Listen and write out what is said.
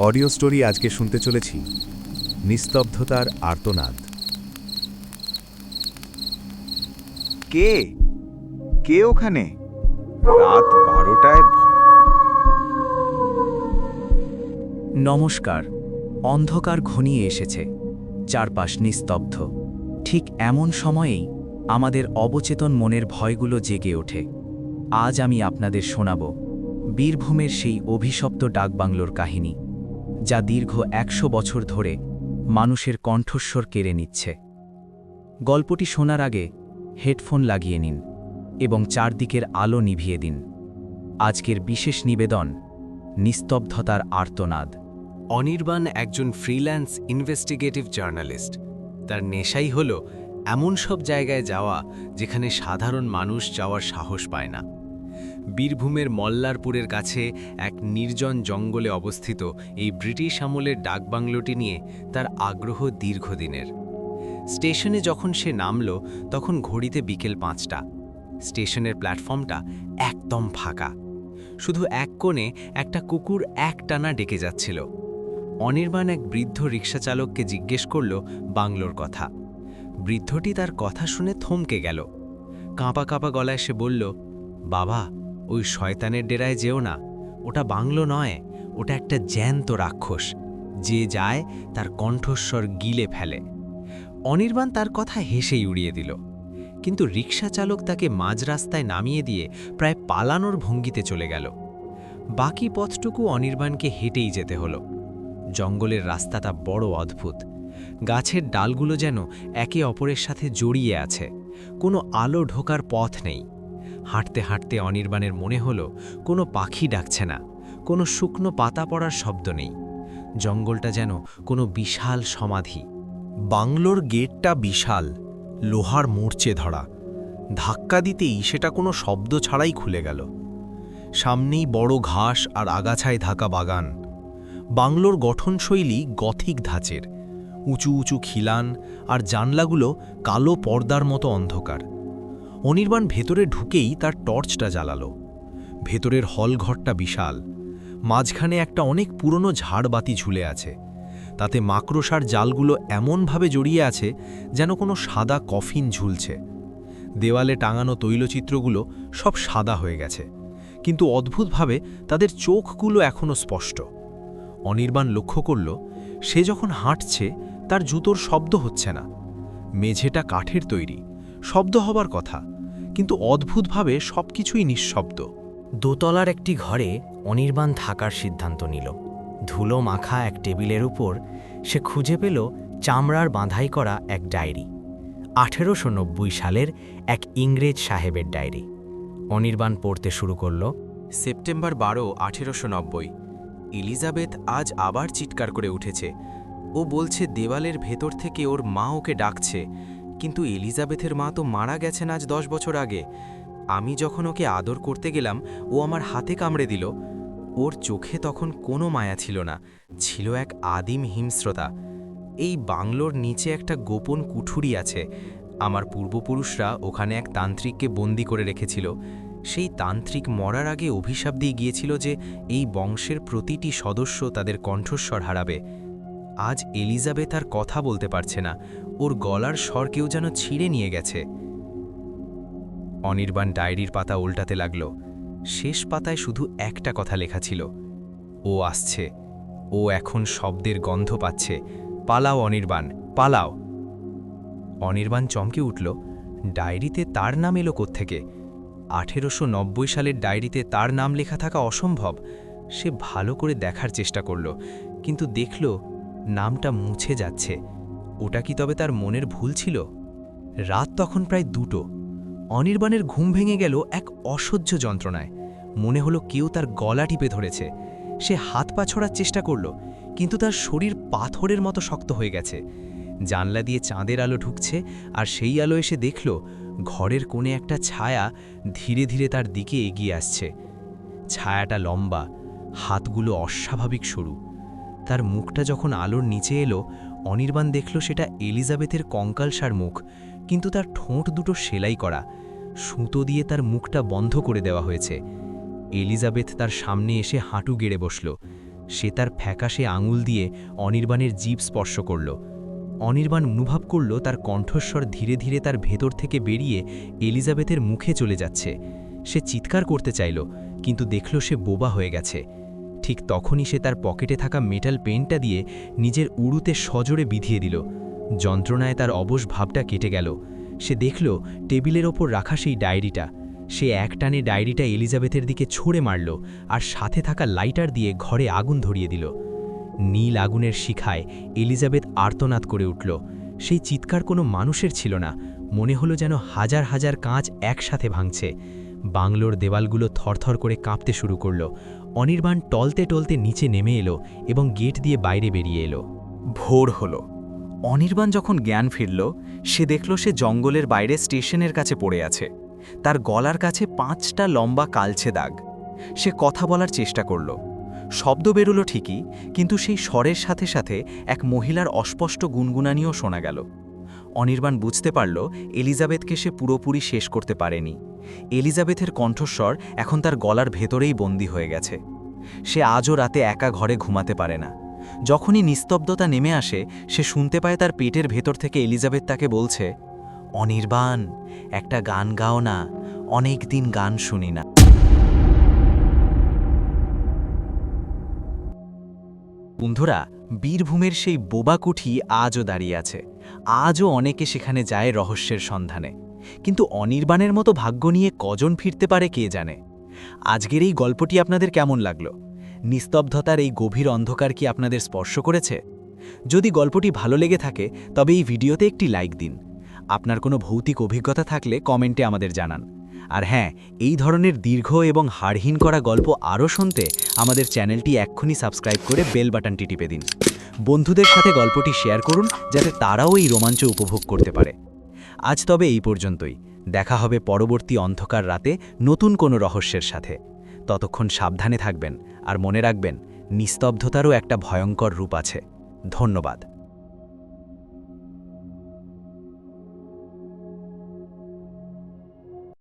Audio story আজকে শুনতে চলেছি নিস্তব্ধতার আর্তনাদ। কে কে ওখানে রাত 12টায়? নমস্কার। অন্ধকার ঘনিয়ে এসেছে, চারপাশ নিস্তব্ধ। ঠিক এমন সময়েই আমাদের অবচেতন মনের ভয়গুলো জেগে ওঠে। আজ আমি আপনাদের শোনাব বীরভূমের সেই অভিশপ্ত ডাকবাংলোর কাহিনী, যা দীর্ঘ ১০০ বছর ধরে মানুষের কণ্ঠস্বর কেড়ে নিচ্ছে। গল্পটি শোনার আগে হেডফোন লাগিয়ে নিন এবং চারদিকের আলো নিভিয়ে দিন। আজকের বিশেষ নিবেদন, নিস্তব্ধতার আর্তনাদ। অনির্বাণ একজন ফ্রিল্যান্স ইনভেস্টিগেটিভ জার্নালিস্ট। তার নেশাই হল এমন সব জায়গায় যাওয়া যেখানে সাধারণ মানুষ যাওয়ার সাহস পায় না। বীরভূমের মল্লারপুরের কাছে এক নির্জন জঙ্গলে অবস্থিত এই ব্রিটিশ আমলের ডাকবাংলোটি নিয়ে তার আগ্রহ দীর্ঘদিনের। স্টেশনে যখন সে নামল তখন ঘড়িতে বিকেল ৫টা। স্টেশনের প্ল্যাটফর্মটা একদম ফাঁকা। শুধু এক কোণে একটা কুকুর একটানা ডেকে যাচ্ছিল। অনির্বাণ এক বৃদ্ধ রিকশাচালককে জিজ্ঞেস করল বাংলোর কথা। বৃদ্ধটি তার কথা শুনে থমকে গেল। কাঁপা কাঁপা গলায় সে বলল, বাবা, ওই শয়তানের ডেরায় যেও না। ওটা বাংলো নয়, ওটা একটা জ্যান্ত রাক্ষস। যে যায় তার কণ্ঠস্বর গিলে ফেলে। অনির্বাণ তার কথা হেসেই উড়িয়ে দিল, কিন্তু রিকশাচালক তাকে মাঝ রাস্তায় নামিয়ে দিয়ে প্রায় পালানোর ভঙ্গিতে চলে গেল। বাকি পথটুকু অনির্বাণকে হেঁটেই যেতে হলো। জঙ্গলের রাস্তাটা বড় অদ্ভুত। গাছের ডালগুলো যেন একে অপরের সাথে জড়িয়ে আছে, কোনো আলো ঢোকার পথ নেই। হাঁটতে হাঁটতে অনির্বাণের মনে হলো কোনো পাখি ডাকছে না, কোনো শুকনো পাতা পড়ার শব্দ নেই। জঙ্গলটা যেন কোনো বিশাল সমাধি। বাংলোর গেটটা বিশাল, লোহার মোর্চে ধরা। ধাক্কা দিতেই সেটা কোনো শব্দ ছাড়াই খুলে গেল। সামনেই বড় ঘাস আর আগাছায় ঢাকা বাগান। বাংলোর গঠনশৈলী গথিক ধাঁচের, উঁচু উঁচু খিলান আর জানলাগুলো কালো পর্দার মতো অন্ধকার। অনির্বাণ ভেতরে ঢুকেই তার টর্চটা জ্বালালো। ভেতরের হলঘরটা বিশাল। মাঝখানে একটা অনেক পুরনো ঝাড়বাতি ঝুলে আছে। তাতে মাকড়সার জালগুলো এমনভাবে জড়িয়ে আছে যেন কোনো সাদা কফিন ঝুলছে। দেওয়ালে টাঙানো তৈলচিত্রগুলো সব সাদা হয়ে গেছে, কিন্তু অদ্ভুতভাবে তাদের চোখগুলো এখনও স্পষ্ট। অনির্বাণ লক্ষ্য করল, সে যখন হাঁটছে তার জুতোর শব্দ হচ্ছে না। মেঝেটা কাঠের তৈরি, শব্দ হবার কথা, কিন্তু অদ্ভুতভাবে সবকিছুই নিঃশব্দ। দোতলার একটি ঘরে অনির্বাণ থাকার সিদ্ধান্ত নিল। ধুলো মাখা এক টেবিলের উপর সে খুঁজে পেল চামড়ার বাঁধাই করা এক ডায়েরি। ১৮৯০ সালের এক ইংরেজ সাহেবের ডায়েরি। অনির্বাণ পড়তে শুরু করল। সেপ্টেম্বর ১২, ১৮৯০। এলিজাবেথ আজ আবার চিৎকার করে উঠেছে। ও বলছে দেওয়ালের ভেতর থেকে ওর মা ওকে ডাকছে, কিন্তু এলিজাবেথের মা তো মারা গেছেন আজ ১০ বছর আগে। আমি যখন ওকে আদর করতে গেলাম ও আমার হাতে কামড়ে দিল। ওর চোখে তখন কোনো মায়া ছিল না, ছিল এক আদিম হিংস্রতা। এই বাংলোর নিচে একটা গোপন কুঠুরি আছে। আমার পূর্বপুরুষরা ওখানে এক তান্ত্রিককে বন্দি করে রেখেছিল। সেই তান্ত্রিক মরার আগে অভিশাপ দিয়ে গিয়েছিল যে এই বংশের প্রতিটি সদস্য তাদের কণ্ঠস্বর হারাবে। আজ এলিজাবেথ আর কথা বলতে পারছে না, ওর গলার স্বর কেউ যেন ছিঁড়ে নিয়ে গেছে। অনির্বাণ ডায়েরির পাতা উল্টাতে লাগল। শেষ পাতায় শুধু একটা কথা লেখা ছিল, ও আসছে, ও এখন শব্দের গন্ধ পাচ্ছে, পালাও অনির্বাণ, পালাও। অনির্বাণ চমকে উঠল। ডায়েরিতে তার নাম এলো কোত্থেকে? ১৮৯০ সালের ডায়েরিতে তার নাম লেখা থাকা অসম্ভব। সে ভালো করে দেখার চেষ্টা করল, কিন্তু দেখল নামটা মুছে যাচ্ছে। ওটা কি তবে তার মনের ভুল ছিল? রাত তখন প্রায় ২টো। অনির্বাণের ঘুম ভেঙে গেল এক অসহ্য যন্ত্রণায়। মনে হলো কেউ তার গলা টিপে ধরেছে। সে হাত পা ছড়ার চেষ্টা করল, কিন্তু তার শরীর পাথরের মতো শক্ত হয়ে গেছে। জানলা দিয়ে চাঁদের আলো ঢুকছে, আর সেই আলো এসে দেখল ঘরের কোণে একটা ছায়া ধীরে ধীরে তার দিকে এগিয়ে আসছে। ছায়াটা লম্বা, হাতগুলো অস্বাভাবিক সরু। তার মুখটা যখন আলোর নিচে এলো, অনির্বাণ দেখল সেটা এলিজাবেথের কঙ্কালসার মুখ, কিন্তু তার ঠোঁট দুটো সেলাই করা। সুতো দিয়ে তার মুখটা বন্ধ করে দেওয়া হয়েছে। এলিজাবেথ তার সামনে এসে হাঁটু গেড়ে বসল। সে তার ফ্যাকাশে আঙুল দিয়ে অনির্বাণের জিভ স্পর্শ করল। অনির্বাণ অনুভব করল তার কণ্ঠস্বর ধীরে ধীরে তার ভেতর থেকে বেরিয়ে এলিজাবেথের মুখে চলে যাচ্ছে। সে চিৎকার করতে চাইল, কিন্তু দেখল সে বোবা হয়ে গেছে। ঠিক তখনই সে তার পকেটে থাকা মেটাল পেনটা দিয়ে নিজের উড়ুতে সজোরে বিধিয়ে দিল। যন্ত্রণায় তার অবশ ভাবটা কেটে গেল। সে দেখল টেবিলের ওপর রাখা সেই ডায়েরিটা। সে একটানে ডায়েরিটা এলিজাবেথের দিকে ছুঁড়ে মারল আর সাথে থাকা লাইটার দিয়ে ঘরে আগুন ধরিয়ে দিল। নীল আগুনের শিখায় এলিজাবেথ আর্তনাদ করে উঠল। সেই চিৎকার কোনো মানুষের ছিল না, মনে হলো যেন হাজার হাজার কাঁচ একসাথে ভাঙছে। বাংলোর দেওয়ালগুলো থরথর করে কাঁপতে শুরু করল। অনির্বাণ টলতে টলতে নিচে নেমে এলো এবং গেট দিয়ে বাইরে বেরিয়ে এলো। ভোর হলো। অনির্বাণ যখন জ্ঞান ফিরল, সে দেখল সে জঙ্গলের বাইরে স্টেশনের কাছে পড়ে আছে। তার গলার কাছে 5টা লম্বা কালচে দাগ। সে কথা বলার চেষ্টা করল, শব্দ বেরোলো ঠিকই, কিন্তু সেই স্বরের সাথে সাথে এক মহিলার অস্পষ্ট গুনগুনানিও শোনা গেল। অনির্বাণ বুঝতে পারল এলিজাবেথকে সে পুরোপুরি শেষ করতে পারেনি। এলিজাবেথের কণ্ঠস্বর এখন তার গলার ভেতরেই বন্দী হয়ে গেছে। সে আজও রাতে একা ঘরে ঘুমাতে পারে না। যখনই নিস্তব্ধতা নেমে আসে, সে শুনতে পায় তার পেটের ভেতর থেকে এলিজাবেথ তাকে বলছে, অনির্বাণ, একটা গান গাও না, অনেক দিন গান শুনি না। বন্ধুরা, বীরভূমের সেই বোবা কুঠি আজও দাঁড়িয়ে আছে। আজও অনেকে সেখানে যায় রহস্যের সন্ধানে, কিন্তু অনির্বাণের মতো ভাগ্য নিয়ে কজন ফিরতে পারে কে জানে। আজকের এই গল্পটি আপনাদের কেমন লাগলো? নিস্তব্ধতার এই গভীর অন্ধকার কি আপনাদের স্পর্শ করেছে? যদি গল্পটি ভালো লেগে থাকে তবে এই ভিডিওতে একটি লাইক দিন। আপনার কোনো ভৌতিক অভিজ্ঞতা থাকলে কমেন্টে আমাদের জানান। আর হ্যাঁ, এই ধরনের দীর্ঘ এবং হাড়হীন করা গল্প আরও শুনতে আমাদের চ্যানেলটি এক্ষুনি সাবস্ক্রাইব করে বেল বাটনটি টিপে দিন। বন্ধুদের সাথে গল্পটি শেয়ার করুন যাতে তারাও এই রোমাঞ্চ উপভোগ করতে পারে। আজ তবে এই পর্যন্তই। দেখা হবে পরবর্তী অন্ধকার রাতে নতুন কোনো রহস্যের সাথে। ততক্ষণ সাবধানে থাকবেন আর মনে রাখবেন, নিস্তব্ধতারও একটা ভয়ঙ্কর রূপ আছে। ধন্যবাদ।